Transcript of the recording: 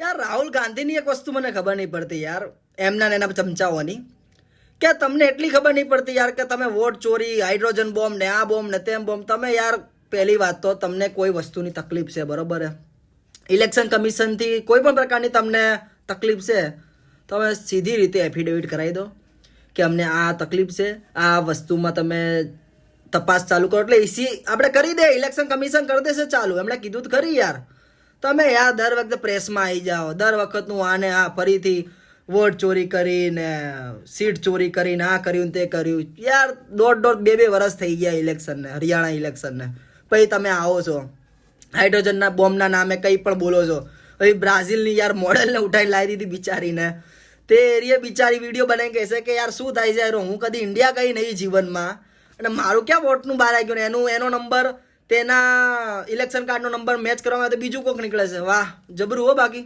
યાર રાહુલ ગાંધીની એક વસ્તુ મને ખબર નહીં પડતી યાર, એમના ને એના ચમચાઓની, કે તમને એટલી ખબર નહીં પડતી યાર કે તમે વોટ ચોરી, હાઇડ્રોજન બોમ્બ ને આ બોમ્બ ને તેમ બોમ્બ, તમે યાર પહેલી વાત તો તમને કોઈ વસ્તુની તકલીફ છે, બરોબર હે? ઇલેક્શન કમિશનથી કોઈ પણ પ્રકારની તમને તકલીફ છે, તમે સીધી રીતે એફિડેવિટ કરાવી દો કે અમને આ તકલીફ છે, આ વસ્તુમાં તમે તપાસ ચાલુ કરો, એટલે ઇસી આપણે કરી દે, ઇલેક્શન કમિશન કરી દેશે ચાલુ. એમણે કીધું તો ખરી યાર. તમે યાર દર વખતે પ્રેસમાં આવી જાઓ, દર વખતનું આને આ ફરીથી વોટ ચોરી કરીને, સીટ ચોરી કરીને, આ કર્યું તે કર્યું. યાર દોઢ બે વર્ષ થઈ ગયા ઇલેક્શનને, હરિયાણા ઇલેક્શનને, પછી તમે આવો છો હાઇડ્રોજનના બોમ્બના નામે કંઈ પણ બોલો છો. પછી બ્રાઝિલની યાર મોડેલને ઉઠાઈને લાવી દીધી બિચારીને, તે એરિયે બિચારી વિડીયો બનાવી કહેશે કે યાર શું થાય છે યાર, હું કદી ઇન્ડિયા ગઈ નહીં જીવનમાં, અને મારું ક્યાં વોટનું બહાર આવી ગયું ને એનો નંબર તેના ઇલેક્શન કાર્ડનો નંબર મેચ કરવામાં આવે તો બીજું કોઈક નીકળે છે. વાહ, જબરું હો બાકી.